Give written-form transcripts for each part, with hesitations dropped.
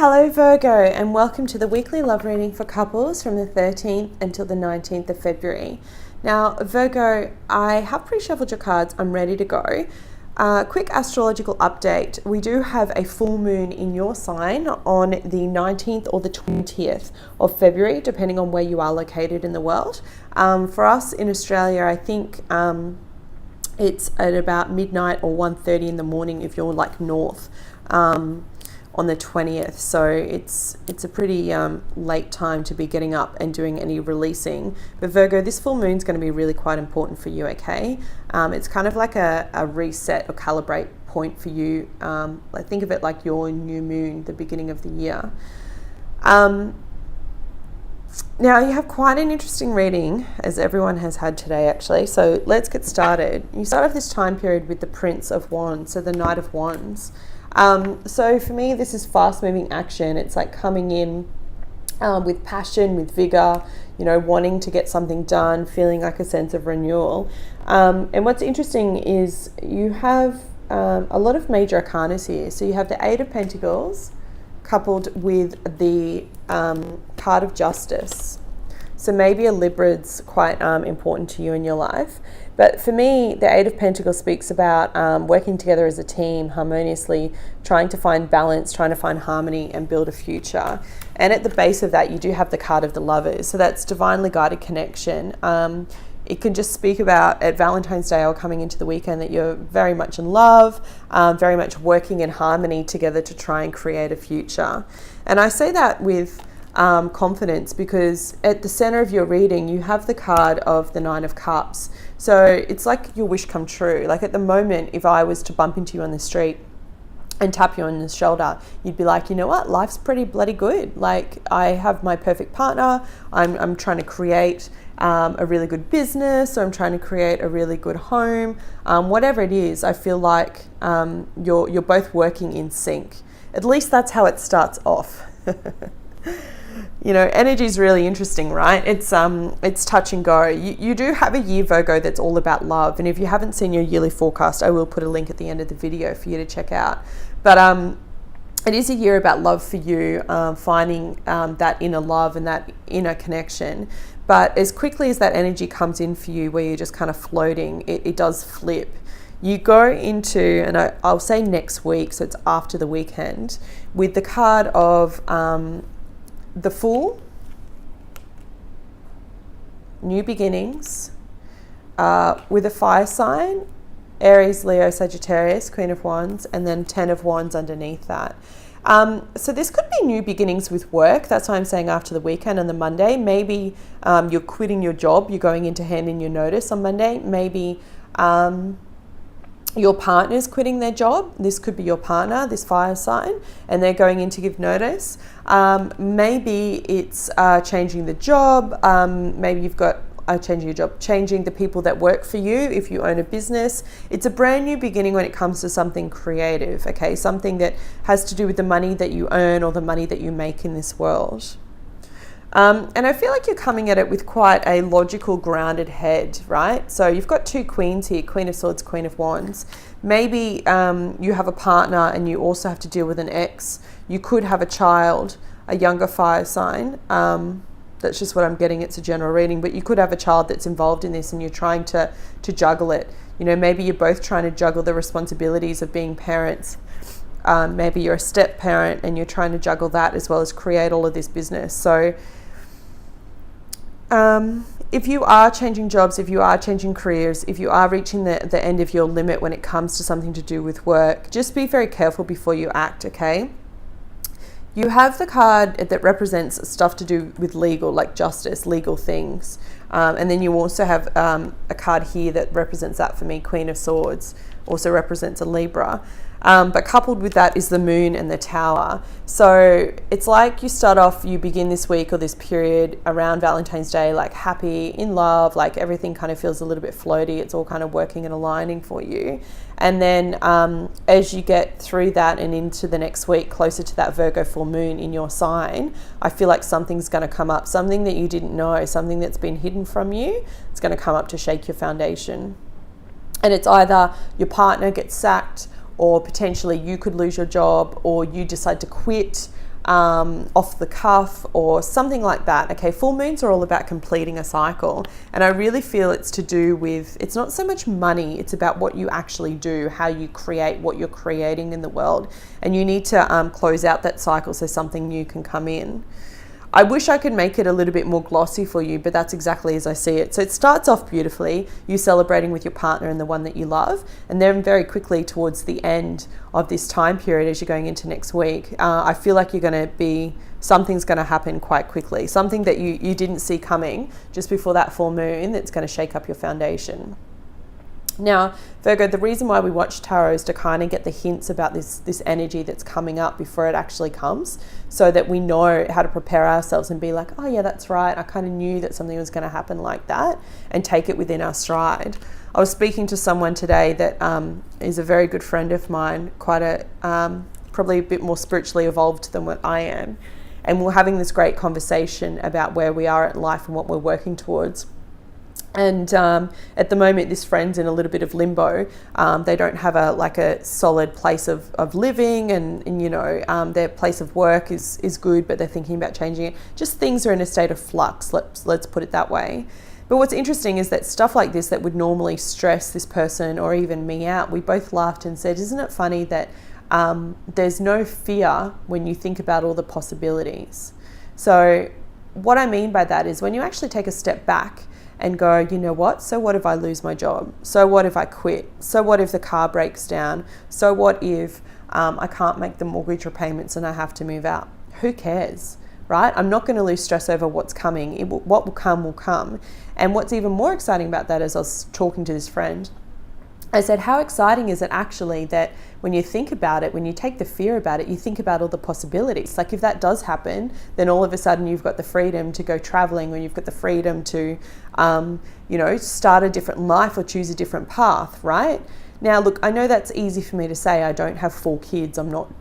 Hello Virgo, and welcome to the weekly love reading for couples from the 13th until the 19th of February. Now Virgo, I have pre-shuffled your cards, I'm ready to go. Quick astrological update. We do have a full moon in your sign on the 19th or the 20th of February, depending on where you are located in the world. For us in Australia, I think it's at about midnight or 1:30 in the morning if you're like north. On the 20th, so it's a pretty late time to be getting up and doing any releasing. But Virgo, this full moon is going to be really quite important for you, okay? It's kind of like a reset or calibrate point for you. I think of it like your new moon, the beginning of the year. Now you have quite an interesting reading, as everyone has had today actually, so let's get started. You start off this time period with the Prince of Wands, so the Knight of Wands. So for me, this is fast moving action. It's like coming in with passion, with vigor, you know, wanting to get something done, feeling like a sense of renewal. And what's interesting is you have a lot of major arcana here. So you have the Eight of Pentacles coupled with the card of Justice. So maybe a Libra's quite important to you in your life. But for me, the Eight of Pentacles speaks about working together as a team, harmoniously, trying to find balance, trying to find harmony and build a future. And at the base of that, you do have the card of the Lovers. So that's divinely guided connection. It can just speak about at Valentine's Day or coming into the weekend that you're very much in love, very much working in harmony together to try and create a future. And I say that with confidence because at the center of your reading you have the card of the Nine of Cups, so it's like your wish come true. Like at the moment, if I was to bump into you on the street and tap you on the shoulder, you'd be like, you know what, life's pretty bloody good. Like I have my perfect partner, I'm trying to create a really good business, or I'm trying to create a really good home, whatever it is. I feel like you're both working in sync. At least that's how it starts off. You know, energy is really interesting, right? It's touch and go. You do have a year, Virgo, that's all about love. And if you haven't seen your yearly forecast, I will put a link at the end of the video for you to check out. But it is a year about love for you, finding that inner love and that inner connection. But as quickly as that energy comes in for you, where you're just kind of floating, it does flip. You go into, and I'll say next week, so it's after the weekend, with the card of the Fool, new beginnings, with a fire sign, Aries, Leo, Sagittarius, Queen of Wands, and then 10 of Wands underneath that. So this could be new beginnings with work. That's why I'm saying after the weekend on the Monday. Maybe you're quitting your job, you're going in to hand in your notice on Monday. Maybe your partner's quitting their job. This could be your partner, this fire sign, and they're going in to give notice. Maybe it's changing the job. Maybe you've got changing your job, changing the people that work for you if you own a business. It's a brand new beginning when it comes to something creative, okay? Something that has to do with the money that you earn or the money that you make in this world. And I feel like you're coming at it with quite a logical, grounded head, right? So you've got two queens here, Queen of Swords, Queen of Wands. Maybe you have a partner and you also have to deal with an ex. You could have a child, a younger fire sign. That's just what I'm getting. It's a general reading, but you could have a child that's involved in this and you're trying to juggle it. You know, maybe you're both trying to juggle the responsibilities of being parents. Maybe you're a step parent and you're trying to juggle that as well as create all of this business. So if you are changing jobs, if you are changing careers, if you are reaching the end of your limit when it comes to something to do with work, just be very careful before you act, okay? You have the card that represents stuff to do with legal, like justice, legal things. And then you also have a card here that represents that for me, Queen of Swords, also represents a Libra. But coupled with that is the Moon and the Tower. So it's like you start off, you begin this week or this period around Valentine's Day, like happy, in love, like everything kind of feels a little bit floaty. It's all kind of working and aligning for you. And then as you get through that and into the next week, closer to that Virgo full moon in your sign, I feel like something's going to come up, something that you didn't know, something that's been hidden from you. It's going to come up to shake your foundation. And it's either your partner gets sacked, or potentially you could lose your job, or you decide to quit. off the cuff or something like that. Okay, full moons are all about completing a cycle, and I really feel it's to do with, it's not so much money, it's about what you actually do, how you create what you're creating in the world, and you need to close out that cycle so something new can come in. I wish I could make it a little bit more glossy for you, but that's exactly as I see it. So it starts off beautifully, you celebrating with your partner and the one that you love, and then very quickly towards the end of this time period, as you're going into next week, I feel like you're going to be, something's going to happen quite quickly, something that you didn't see coming just before that full moon that's going to shake up your foundation. Now, Virgo, the reason why we watch tarot is to kind of get the hints about this energy that's coming up before it actually comes, so that we know how to prepare ourselves and be like, oh yeah, that's right, I kind of knew that something was going to happen like that, and take it within our stride. I was speaking to someone today that is a very good friend of mine, quite a probably a bit more spiritually evolved than what I am, and we're having this great conversation about where we are at life and what we're working towards. And at the moment, this friend's in a little bit of limbo. They don't have a solid place of living, and you know, their place of work is good, but they're thinking about changing it. Just things are in a state of flux. Let's put it that way. But what's interesting is that stuff like this that would normally stress this person or even me out, we both laughed and said, isn't it funny that there's no fear when you think about all the possibilities? So what I mean by that is when you actually take a step back and go, you know what, so what if I lose my job? So what if I quit? So what if the car breaks down? So what if I can't make the mortgage repayments and I have to move out? Who cares, right? I'm not going to lose stress over what's coming. What will come will come. And what's even more exciting about that, as I was talking to this friend, I said, how exciting is it actually that when you think about it, when you take the fear about it, you think about all the possibilities. Like if that does happen, then all of a sudden you've got the freedom to go traveling, or you've got the freedom to, start a different life or choose a different path, right? Now, look, I know that's easy for me to say. I don't have 4 kids. I'm not,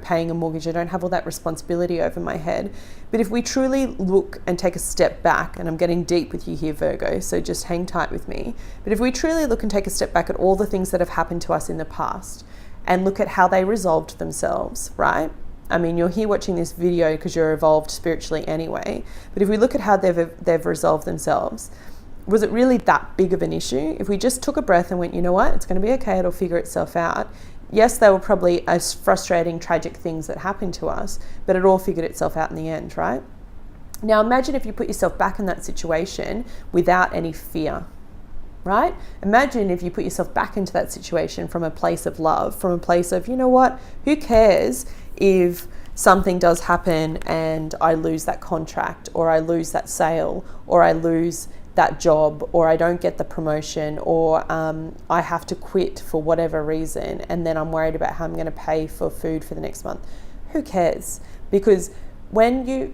paying a mortgage. I don't have all that responsibility over my head. But if we truly look and take a step back, and I'm getting deep with you here, Virgo, so just hang tight with me. But if we truly look and take a step back at all the things that have happened to us in the past and look at how they resolved themselves, right? I mean, you're here watching this video because you're evolved spiritually anyway. But if we look at how they've resolved themselves, was it really that big of an issue? If we just took a breath and went, you know what, it's going to be okay, it'll figure itself out. Yes, they were probably as frustrating, tragic things that happened to us, but it all figured itself out in the end, right? Now imagine if you put yourself back in that situation without any fear, right? Imagine if you put yourself back into that situation from a place of love, from a place of, you know what, who cares if something does happen and I lose that contract, or I lose that sale, or I lose that job, or I don't get the promotion, or I have to quit for whatever reason, and then I'm worried about how I'm going to pay for food for the next month. Who cares? Because when you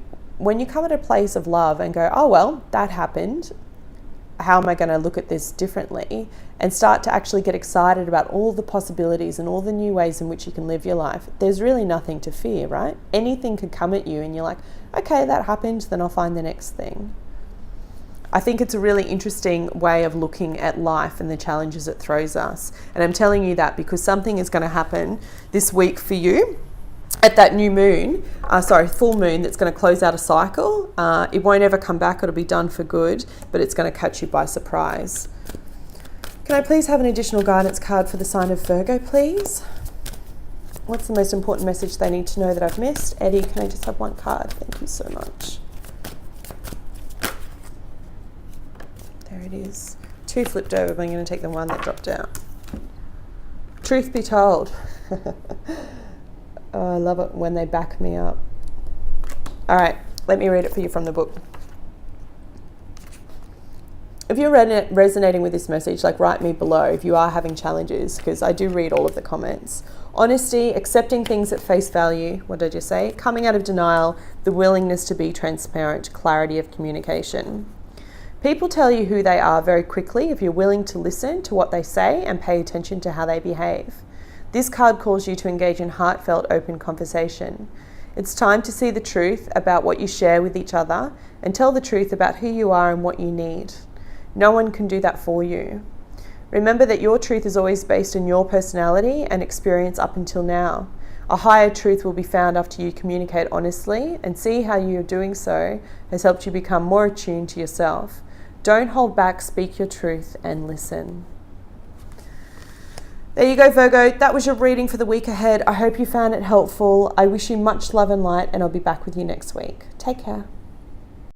come at a place of love and go, oh well, that happened, how am I going to look at this differently, and start to actually get excited about all the possibilities and all the new ways in which you can live your life, there's really nothing to fear, right? Anything could come at you and you're like, okay, that happened, then I'll find the next thing. I think it's a really interesting way of looking at life and the challenges it throws us. And I'm telling you that because something is going to happen this week for you at that new moon, full moon, that's going to close out a cycle. It won't ever come back. It'll be done for good, but it's going to catch you by surprise. Can I please have an additional guidance card for the sign of Virgo, please? What's the most important message they need to know that I've missed? Eddie, can I just have one card? Thank you so much. There it is. 2 flipped over, but I'm going to take the one that dropped out. Truth be told. Oh, I love it when they back me up. All right, let me read it for you from the book. If you're resonating with this message, write me below if you are having challenges, because I do read all of the comments. Honesty, accepting things at face value. What did you say? Coming out of denial, the willingness to be transparent, clarity of communication. People tell you who they are very quickly if you're willing to listen to what they say and pay attention to how they behave. This card calls you to engage in heartfelt, open conversation. It's time to see the truth about what you share with each other and tell the truth about who you are and what you need. No one can do that for you. Remember that your truth is always based on your personality and experience up until now. A higher truth will be found after you communicate honestly, and see how you doing so has helped you become more attuned to yourself. Don't hold back, speak your truth and listen. There you go, Virgo. That was your reading for the week ahead. I hope you found it helpful. I wish you much love and light, and I'll be back with you next week. Take care.